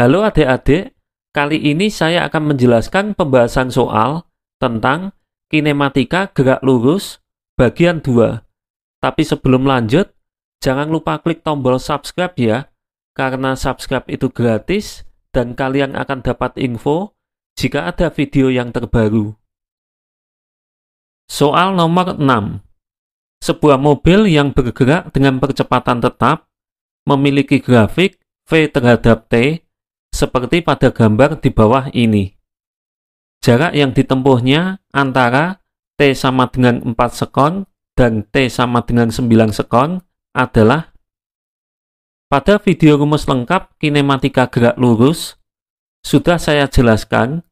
Halo adik-adik, kali ini saya akan menjelaskan pembahasan soal tentang kinematika gerak lurus bagian 2. Tapi sebelum lanjut, jangan lupa klik tombol subscribe ya, karena subscribe itu gratis dan kalian akan dapat info jika ada video yang terbaru. Soal nomor 6. Sebuah mobil yang bergerak dengan percepatan tetap memiliki grafik V terhadap T seperti pada gambar di bawah ini. Jarak yang ditempuhnya antara T sama dengan 4 sekon dan T sama dengan 9 sekon adalah. Pada video rumus lengkap kinematika gerak lurus, sudah saya jelaskan,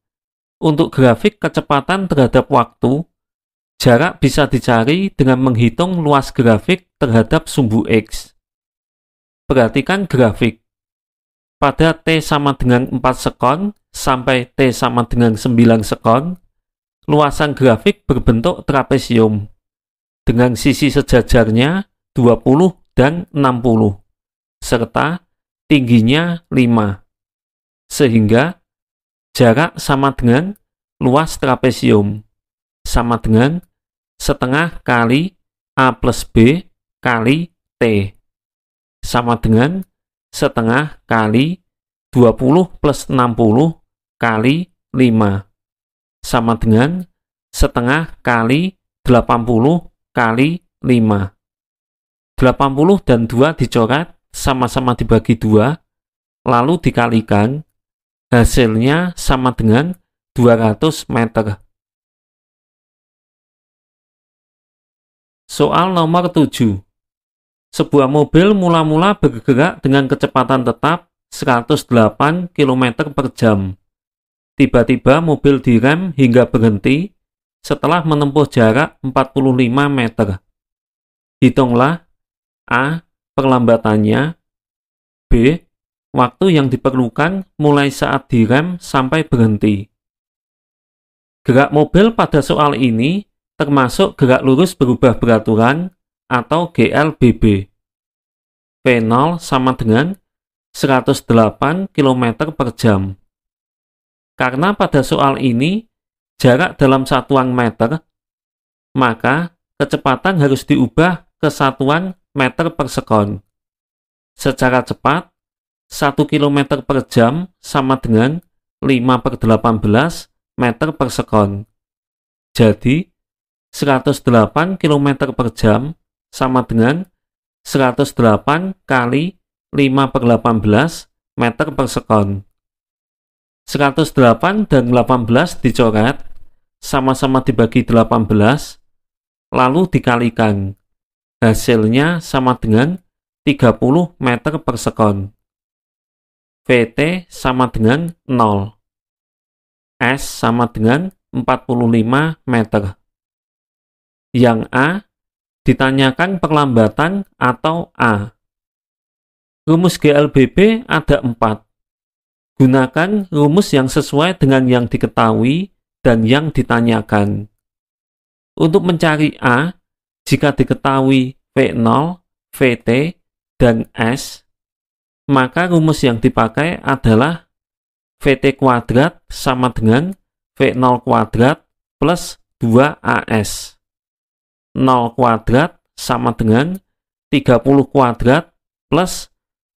untuk grafik kecepatan terhadap waktu, jarak bisa dicari dengan menghitung luas grafik terhadap sumbu X. Perhatikan grafik. Pada T sama dengan 4 sekon sampai T sama dengan 9 sekon, luasan grafik berbentuk trapesium dengan sisi sejajarnya 20 dan 60, serta tingginya 5. Sehingga jarak sama dengan luas trapesium sama dengan setengah kali A plus B kali T sama dengan setengah kali 20 plus 60 kali 5 sama dengan setengah kali 80 kali 5. 80 dan 2 dicoret sama-sama dibagi 2, lalu dikalikan, hasilnya sama dengan 200 meter. Soal nomor 7. Sebuah mobil mula-mula bergerak dengan kecepatan tetap 108 km per jam. Tiba-tiba mobil direm hingga berhenti setelah menempuh jarak 45 meter. Hitunglah A. Perlambatannya, B. Waktu yang diperlukan mulai saat direm sampai berhenti. Gerak mobil pada soal ini termasuk gerak lurus berubah beraturan atau GLBB. V0 sama dengan 108 km per jam. Karena pada soal ini jarak dalam satuan meter, maka kecepatan harus diubah ke satuan meter per sekon. Secara cepat, 1 km per jam sama dengan 5/18 meter per sekon. Jadi, 108 km per jam sama dengan 108 kali 5/18 meter per sekon. 108 dan 18 dicoret, sama-sama dibagi 18, lalu dikalikan. Hasilnya sama dengan 30 meter per sekon. VT sama dengan 0. S sama dengan 45 meter. Yang A ditanyakan perlambatan atau A. Rumus GLBB ada 4. Gunakan rumus yang sesuai dengan yang diketahui dan yang ditanyakan. Untuk mencari A, jika diketahui V0, VT, dan S, maka rumus yang dipakai adalah VT kuadrat sama dengan V0 kuadrat plus 2AS. 0 kuadrat sama dengan 30 kuadrat plus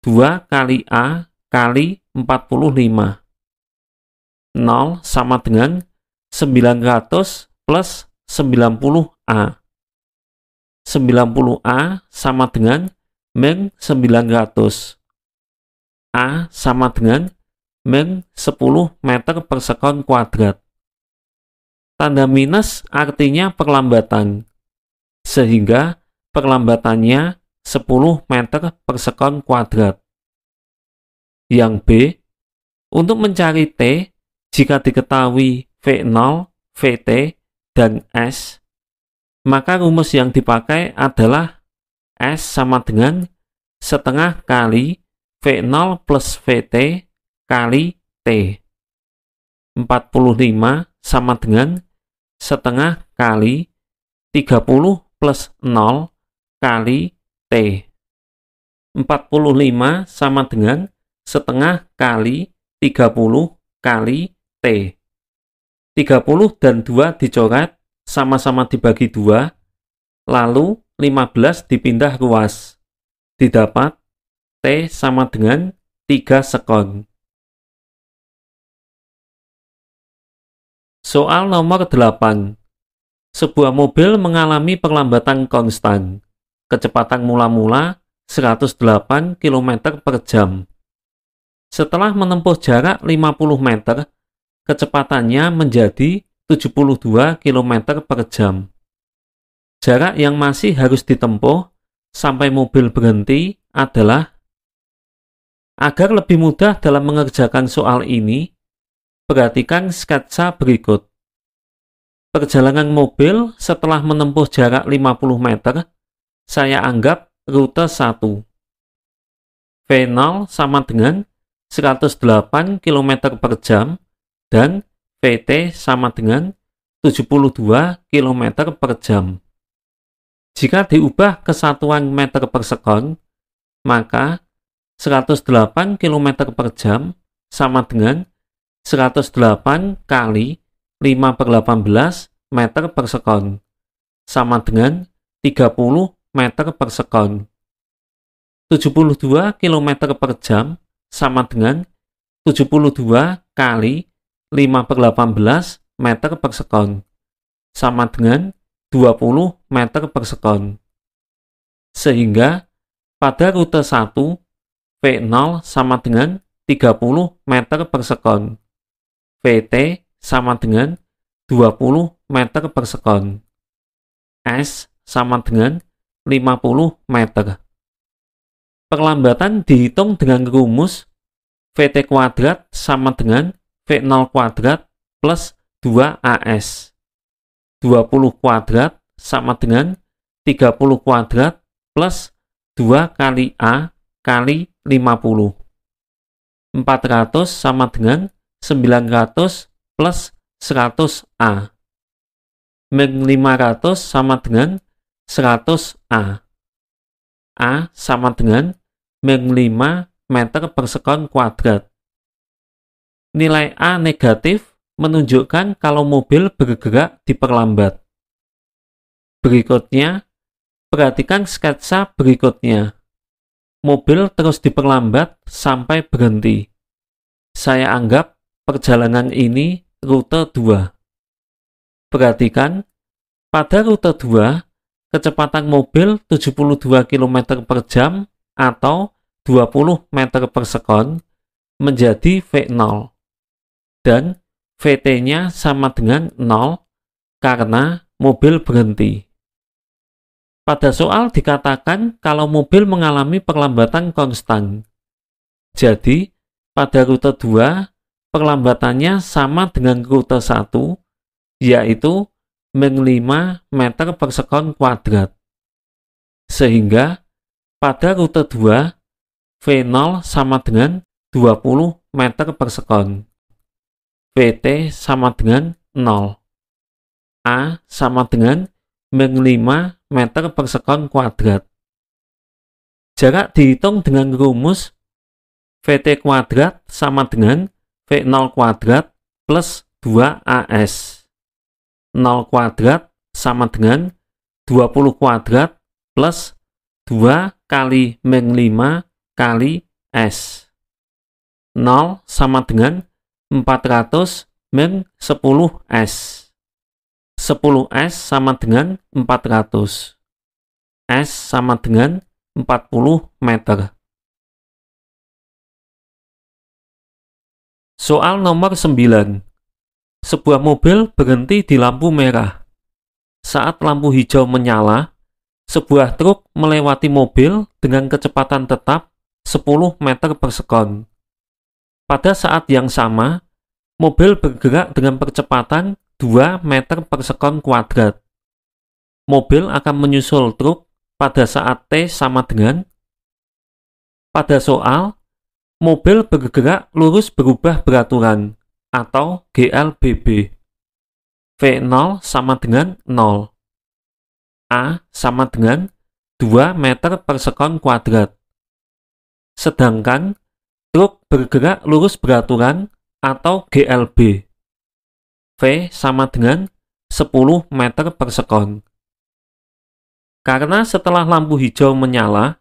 2 kali A kali 45. 0 sama dengan 900 plus 90A. 90A sama dengan min 900. A sama dengan min 10 meter per sekon kuadrat. Tanda minus artinya perlambatan, sehingga perlambatannya 10 meter per sekon kuadrat. Yang B, untuk mencari T, jika diketahui V0, VT, dan S, maka rumus yang dipakai adalah S sama dengan setengah kali V0 plus VT kali T. 45 sama dengan setengah kali 30 plus 0 kali T. 45 sama dengan setengah kali 30 kali T. 30 dan 2 dicoret, sama-sama dibagi 2, lalu 15 dipindah ruas. Didapat T sama dengan 3 sekon. Soal nomor 8. Sebuah mobil mengalami perlambatan konstan. Kecepatan mula-mula 108 km per jam. Setelah menempuh jarak 50 meter, kecepatannya menjadi 72 km per jam. Jarak yang masih harus ditempuh sampai mobil berhenti adalah. Agar lebih mudah dalam mengerjakan soal ini, perhatikan sketsa berikut. Perjalanan mobil setelah menempuh jarak 50 meter, saya anggap rute 1. V0 sama dengan 108 km per jam dan VT sama dengan 72 km per jam. Jika diubah ke satuan meter per sekon, maka 108 km per jam sama dengan 108 kali 5/18 meter per sekon, sama dengan 30 meter per sekon. 72 km per jam sama dengan 72 kali 5/18 meter per sekon, sama dengan 20 meter per sekon. Sehingga pada rute 1, V0 sama dengan 30 meter per sekon. VT sama dengan 20 meter per sekon. S sama dengan 50 meter. Perlambatan dihitung dengan rumus VT kuadrat sama dengan V0 kuadrat plus 2AS. 20 kuadrat sama dengan 30 kuadrat plus 2 kali A kali 50. 400 sama dengan 900 plus 100A. Min 500 sama dengan 100A. A sama dengan min 5 meter per sekon kuadrat. Nilai A negatif menunjukkan kalau mobil bergerak diperlambat. Berikutnya, perhatikan sketsa berikutnya. Mobil terus diperlambat sampai berhenti. Saya anggap perjalanan ini rute 2. Perhatikan, pada rute 2, kecepatan mobil 72 km per jam atau 20 meter per sekon menjadi V0. Dan VT-nya sama dengan 0 karena mobil berhenti. Pada soal dikatakan kalau mobil mengalami perlambatan konstan. Jadi, pada rute 2, perlambatannya sama dengan rute 1, yaitu min 5 meter per sekon kuadrat. Sehingga, pada rute 2, V0 sama dengan 20 meter per sekon. VT sama dengan 0. A sama dengan min 5 meter per sekon kuadrat. Jarak dihitung dengan rumus VT kuadrat sama dengan V0 kuadrat plus 2AS. 0 kuadrat sama dengan 20 kuadrat plus 2 kali min 5 kali S. 0 sama dengan 400 min 10S. 10S sama dengan 400. S sama dengan 40 meter. Soal nomor 9. Sebuah mobil berhenti di lampu merah. Saat lampu hijau menyala, sebuah truk melewati mobil dengan kecepatan tetap 10 meter per sekon. Pada saat yang sama, mobil bergerak dengan percepatan 2 meter per sekon kuadrat. Mobil akan menyusul truk pada saat T sama dengan. Pada soal, mobil bergerak lurus berubah beraturan atau GLBB. V0 sama dengan 0. A sama dengan 2 meter per sekon kuadrat. Sedangkan truk bergerak lurus beraturan atau GLB. V sama dengan 10 meter per sekon. Karena setelah lampu hijau menyala,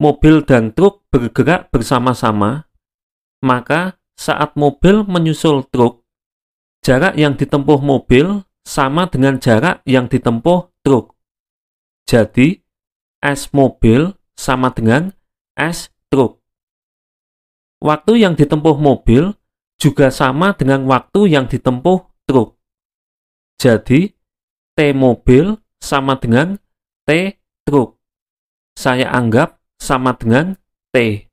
mobil dan truk bergerak bersama-sama, maka saat mobil menyusul truk, jarak yang ditempuh mobil sama dengan jarak yang ditempuh truk. Jadi, S mobil sama dengan S truk. Waktu yang ditempuh mobil juga sama dengan waktu yang ditempuh truk. Jadi, T mobil sama dengan T truk. Saya anggap sama dengan T.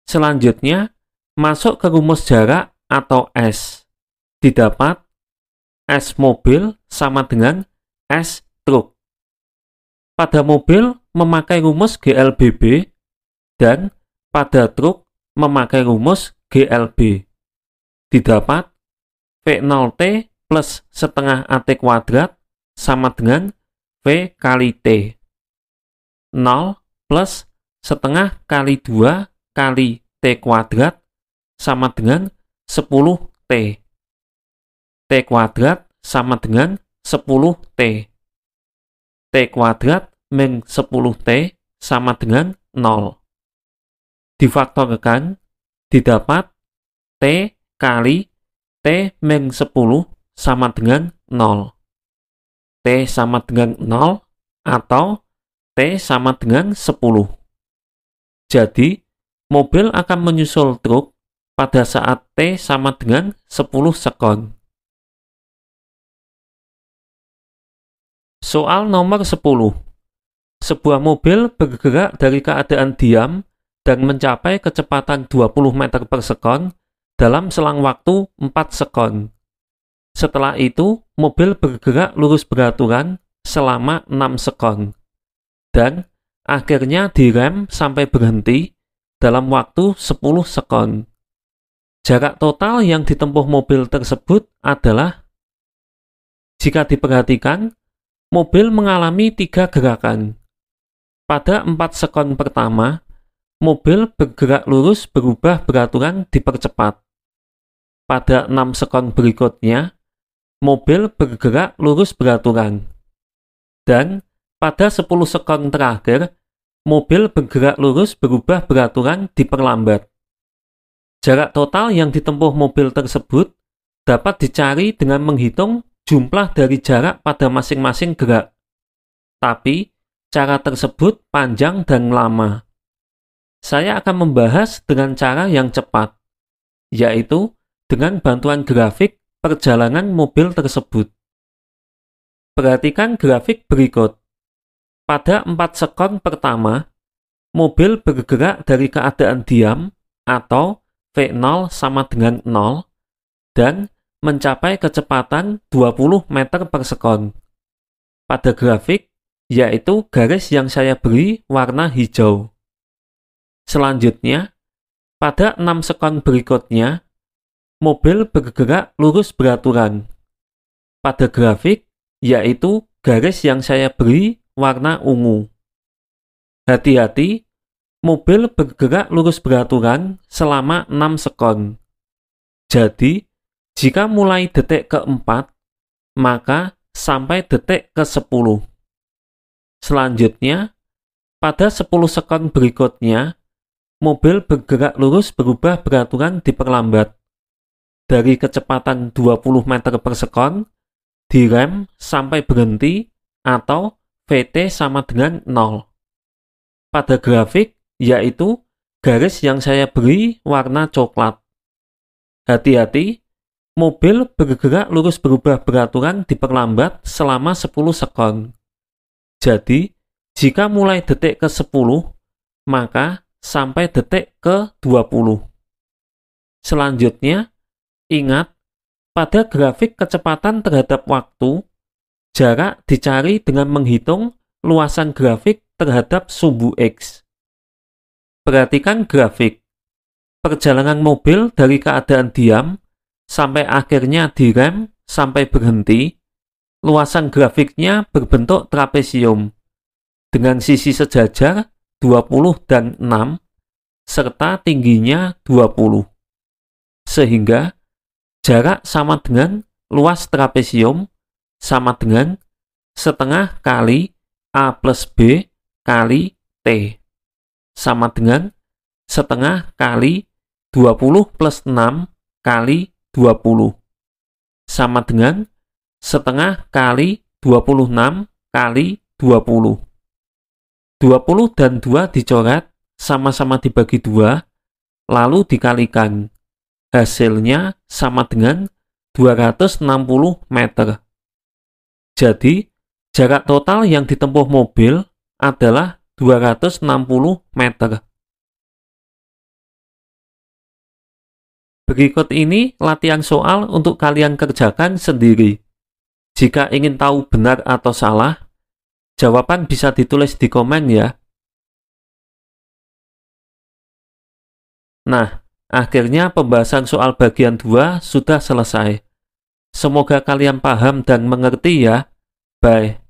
Selanjutnya, masuk ke rumus jarak atau S. Didapat S mobil sama dengan S truk. Pada mobil memakai rumus GLBB dan pada truk memakai rumus GLB. Didapat V0T plus setengah AT kuadrat sama dengan V kali T. 0 plus setengah kali 2 kali T kuadrat sama dengan 10T. T kuadrat sama dengan 10T. T kuadrat min 10T sama dengan 0. Difaktorkan, didapat T kali T min 10 sama dengan 0. T sama dengan 0 atau T sama dengan 10. Jadi, mobil akan menyusul truk pada saat T sama dengan 10 sekon. Soal nomor 10. Sebuah mobil bergerak dari keadaan diam dan mencapai kecepatan 20 meter per sekon dalam selang waktu 4 sekon. Setelah itu, mobil bergerak lurus beraturan selama 6 sekon. Dan akhirnya direm sampai berhenti dalam waktu 10 sekon. Jarak total yang ditempuh mobil tersebut adalah, jika diperhatikan, mobil mengalami 3 gerakan. Pada 4 sekon pertama, mobil bergerak lurus berubah beraturan dipercepat. Pada 6 sekon berikutnya, mobil bergerak lurus beraturan. Dan pada 10 sekon terakhir, mobil bergerak lurus berubah beraturan diperlambat. Jarak total yang ditempuh mobil tersebut dapat dicari dengan menghitung jumlah dari jarak pada masing-masing gerak. Tapi, cara tersebut panjang dan lama. Saya akan membahas dengan cara yang cepat, yaitu dengan bantuan grafik perjalanan mobil tersebut. Perhatikan grafik berikut. Pada 4 sekon pertama, mobil bergerak dari keadaan diam atau V0 sama dengan 0 dan mencapai kecepatan 20 meter per sekon. Pada grafik, yaitu garis yang saya beri warna hijau. Selanjutnya, pada 6 sekon berikutnya, mobil bergerak lurus beraturan. Pada grafik, yaitu garis yang saya beri warna ungu. Hati-hati, mobil bergerak lurus beraturan selama 6 sekon. Jadi, jika mulai detik keempat, maka sampai detik ke-10. Selanjutnya, pada 10 sekon berikutnya, mobil bergerak lurus berubah beraturan diperlambat. Dari kecepatan 20 meter per sekon, direm sampai berhenti atau VT sama dengan 0. Pada grafik, yaitu garis yang saya beri warna coklat. Hati-hati, mobil bergerak lurus berubah beraturan diperlambat selama 10 sekon. Jadi, jika mulai detik ke-10, maka sampai detik ke-20. Selanjutnya, ingat, pada grafik kecepatan terhadap waktu, jarak dicari dengan menghitung luasan grafik terhadap sumbu X. Perhatikan grafik. Perjalanan mobil dari keadaan diam sampai akhirnya direm sampai berhenti, luasan grafiknya berbentuk trapesium dengan sisi sejajar 20 dan 6 serta tingginya 20. Sehingga jarak sama dengan luas trapesium sama dengan setengah kali A plus B kali T. Sama dengan setengah kali 20 plus 6 kali 20. Sama dengan setengah kali 26 kali 20. 20 dan 2 dicoret, sama-sama dibagi 2, lalu dikalikan. Hasilnya sama dengan 260 meter. Jadi, jarak total yang ditempuh mobil adalah 260 meter. Berikut ini latihan soal untuk kalian kerjakan sendiri. Jika ingin tahu benar atau salah, jawaban bisa ditulis di komen ya. Nah, akhirnya pembahasan soal bagian 2 sudah selesai. Semoga kalian paham dan mengerti ya. Bye.